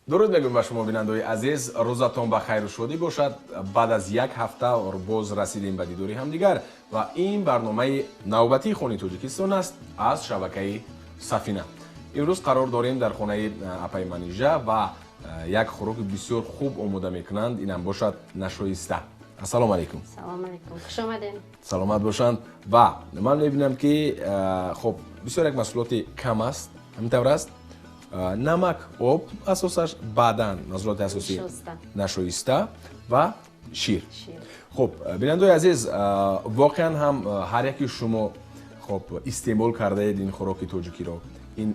درود میگم به شما بینندگان عزیز، روزتون بخیر و شادی باشد. بعد از یک هفته باز رسیدیم به دیداری هم دیگر و این برنامه نوبتی خونه تاجیکستان است از شبکه سفینه. امروز قرار داریم در خانه اپای منیژه و یک خوراک بسیار خوب آماده میکنند، اینم باشد نشویسته. السلام علیکم. سلام علیکم. خوش آمدین. سلامت باشند. و من میبینم که خب بسیار یک محصولات کم است، همینطور است. نمک، آب اساسش، بعدن محصولات اساسی نشویسته و شیر. خب بینندگان عزیز، واقعا هم هر یکی شما خب استعمال کرده اید این خوراک تاجیکی رو. این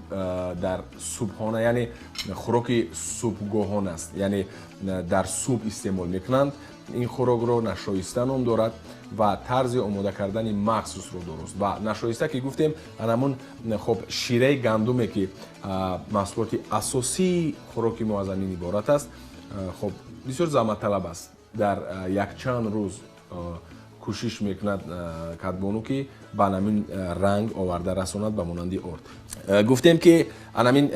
در صبحانه یعنی خوراک صبحگاهانه است، یعنی در صبح استعمال میکنند. این خوراک رو نشویسته نام دارد و طرز آماده کردن مخصوص رو درست. و نشویسته که گفتیم همون خب شیره گندمی که محصولات اساسی خوراک ما از این عبارت است. خب بسیار زحمت طلب است. در یک چند روز کوشش میکند کدبانو که به همین رنگ آورده رساند به مانند ارد. گفتیم که همین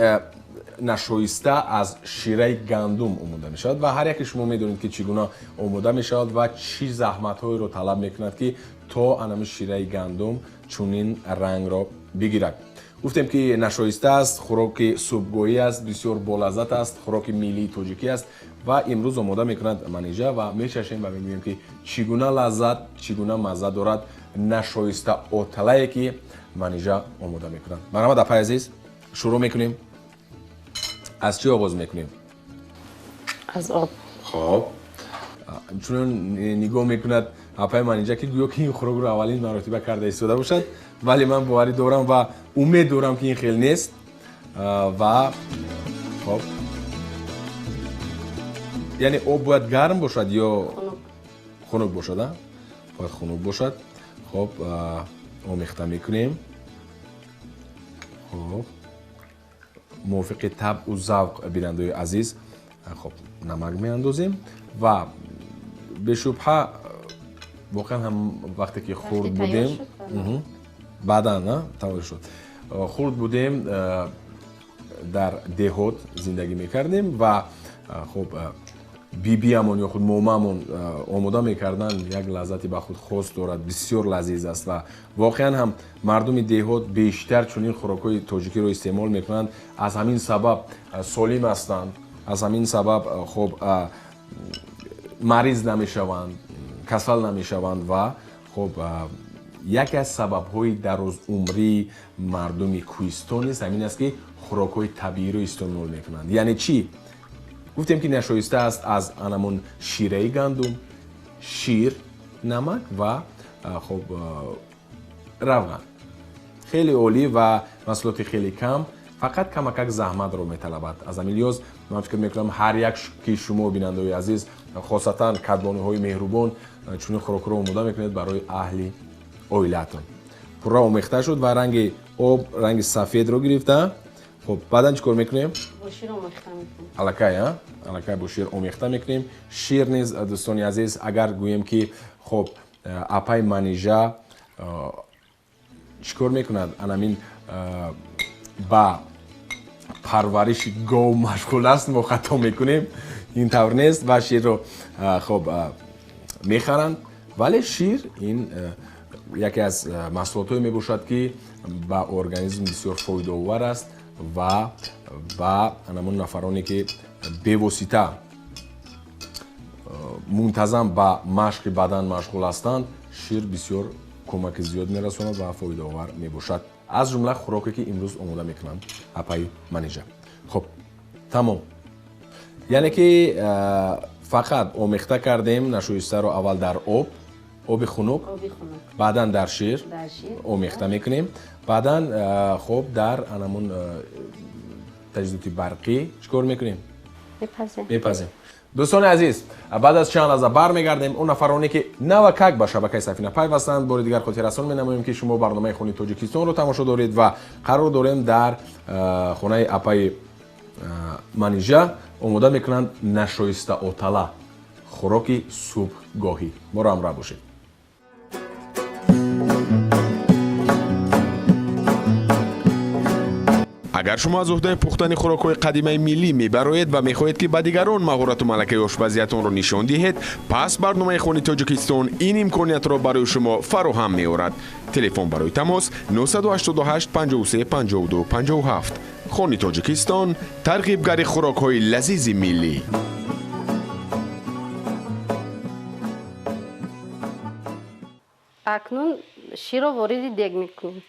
نشویسته از شیره گندم آماده می شود و هر یک شما میدونید که چگونه آماده می شود و چی زحمت هایی رو طلب میکند که تا همین شیره گندم چونین رنگ را بگیرد. گفتیم که نشویسته است، خوراک صبحگاهی است، بسیار بالذات است، خوراک ملی تاجیکی است و امروز آماده میکند منیژه و میچشیم و میبینیم که چگونه لذت، چگونه مزه دارد نشویسته اوتلایی که منیژه آماده میکند. برنامه اپای عزیز شروع میکنیم. از چی آغاز میکنیم؟ از آب. خب چون نگاه میکند اپای منیژه که گویا که این خوراک رو اولین مرتبه کرده ایستاده باشد، ولی من باوری دارم و امید دارم که این خیلی نیست. و خب یعنی آب باید گرم باشد یا خنک باشد؟ باید خنک باشد. خب آمیخته میکنیم. خب موافق طبع و ذوق بینندگان عزیز خب نمک میاندازیم و به شبهه واقعا هم وقتی که خورد بودیم بعدا نه تمام شد خورد بودیم در دهات زندگی میکردیم و خب بی همون یا خود مامامون آماده میکردن، یک لذتی به خود خاص دارد، بسیار لذیذ است و واقعا هم مردم دهات بیشتر چون این خوراکای تاجیکی رو استعمال میکنند. از همین سبب سالم هستند، از همین سبب خب مریض نمیشوند، کسل نمیشوند و خب یکی از سبب‌های دراز عمری مردم کوهستان است همین است که خوراک‌های طبیعی رو استعمال میکنند. یعنی چی؟ گفتیم که نشویسته است از همون شیره گندم، شیر، نمک و خب روغن. خیلی عالی و محصولات خیلی کم، فقط کمک زحمت رو میطلبد. از همین لحاظ من فکر میکنم هر یک که شما بینندگان عزیز خاصتا کدبانوهای مهربان چون خوراک رو آماده میکنید برای اهل عائلتون. پورا آمیخته شد و رنگ آب رنگ سفید رو گرفته. خب بعدا چیکار میکنیم؟ با شیر آمیخته میکنیم. الکای با شیر آمیخته میکنیم. شیر نیز دوستان عزیز اگر گوییم که خب اپای منیژه چیکار میکند؟ همین با پرورش گاو مشغول است، ما خطا میکنیم. این طور نیست و شیر رو خب میخرند، ولی شیر این یکی از محصولات می باشد که به ارگانیسم بسیار فایده آور است و همون نفرانی که به واسطه منتظم با مشق بدن مشغول هستند، شیر بسیار کمک زیاد میرساند و فایده آور می باشد. از جمله خوراکی که امروز آماده میکنند اپای منیژه. خب تمام، یعنی که فقط آمیخته کردیم نشویسته رو اول در آب خنک، بعدا در شیر آمیخته میکنیم، بعدا خب در همون تجهیزات برقی چیکار میکنیم؟ میپزیم. دوستان عزیز بعد از چند لحظه برمیگردیم. اون نفرانی که نوکک به شبکه سفینه پیوستند بار دیگر خاطر رسان می‌نماییم که شما برنامه خونه تاجیکستان رو تماشا دارید و قرار داریم در خانه اپای منیژه آماده میکنند نشویسته اوتلا، خوراک صبحگاهی. ما رو همراه باشید. اگر شما از عهده پختن خوراک‌های قدیمی ملی میبرید و میخواهید که به دیگران مهارت و ملکه آشپزیتون را نشان دهید، پس برنامه خانه تاجیکستان این امکانیت را برای شما فراهم می‌آورد. تلفن برای تماس 988 53 52 57. خانه تاجیکستان، ترغیبگر خوراک‌های لذیذ ملی. اکنون شیر رو وارد دیگ میکنیم.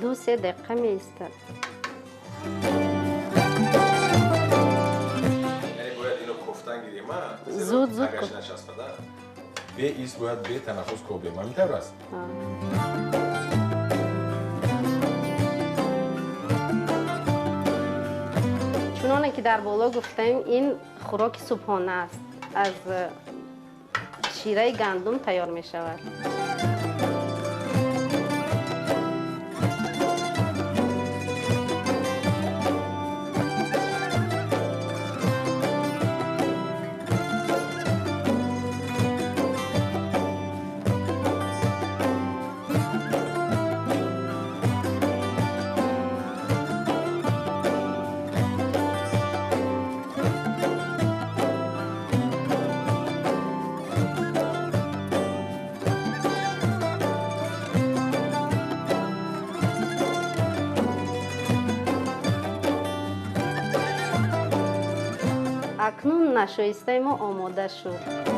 دو سه دقیقه میایستد. زود زود کن. به ایست باید به تنفس کوبیم. همینطور است. چونانه که در بالا گفتیم این خوراک صبحانه است. از شیره گندم تیار می شود. اکنون نشایسته ما آماده شد.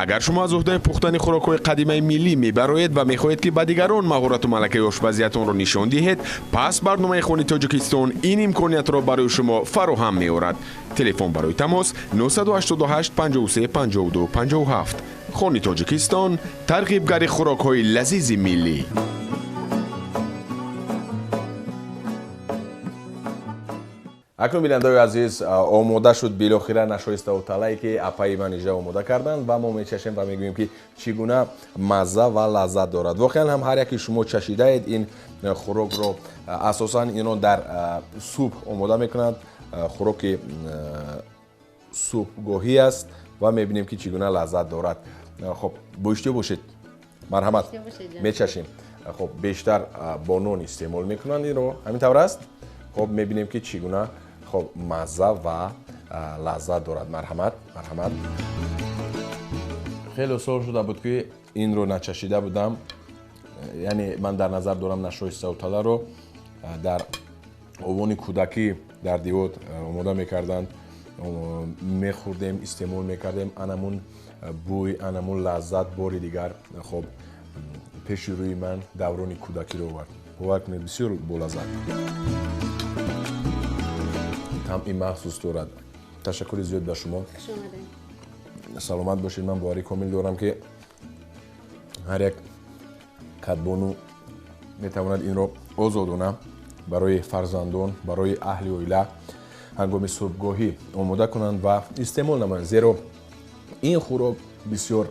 اگر شما از عهده پختن خوراک‌های قدیمی ملی میبرید و میخواهید که به دیگران مهارت و ملکه آشپزیتون را نشان دهید، پس برنامه خانه تاجیکستان این امکانیت را برای شما فراهم می‌آورد. تلفن برای تماس 988 53 52 57. خانه تاجیکستان، ترغیبگر خوراک‌های لذیذ ملی. اکنون بینندگان عزیز آماده شد بالاخره نشایسته و طلایی که اپای من اینجا آماده کردند و ما میچشیم و میگوییم که چگونه مزه و لذت دارد. واقعا هم هر یکی شما چشیده اید این خوراک رو. اساسا اینو در سوپ آماده میکنند. خوراک سوپگاهی است و میبینیم که چگونه لذت دارد. خب بوشتی باشید. مرحمت. میچشیم. خب بیشتر با نون استعمال میکنند این رو. همین طور است. خب میبینیم که چگونه خب مزه و لذت دارد. مرحمت. خیلی سال شده بود که این رو نچشیده بودم. یعنی من در نظر دارم نشایسته و طلا رو در اوان کودکی در دیوت آماده میکردند، میخوردیم، استعمال میکردیم. انمون بوی، انمون لذت باری دیگر خب پیش روی من دوران کودکی رو آورد. وقت بسیار با لذت. طعم مخصوص دارد. تشکر زیاد به شما. سلامت باشید. من باوری کامل دارم که هر یک کدبانو میتواند این رو آزادانه برای فرزندان، برای اهل اویله هنگام صبحگاهی آماده کنند و استعمال نمایند، زیرا این خوراک بسیار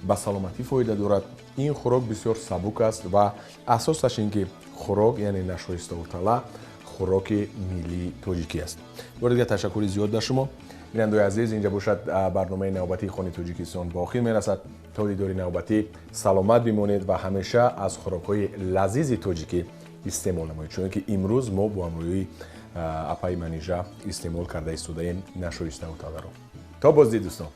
به سلامتی فایده دارد. این خوراک بسیار سبک است و اساسش این که خوراک یعنی نشویسته و تلا خوراک ملی تاجیکی است. بار دیگه تشکر زیاد به شما بیننده عزیز. اینجا باشد برنامه نوبتی خوانی تاجیکستان به آخر میرسد. تا دیدار نوبتی سلامت بمانید و همیشه از خوراک‌های لذیذ تاجیکی استعمال نمایید، چون که امروز ما با همراهی اپای منیژه استعمال کرده ایستادیم نشویسته و تلا را. تا بازدید دوستان.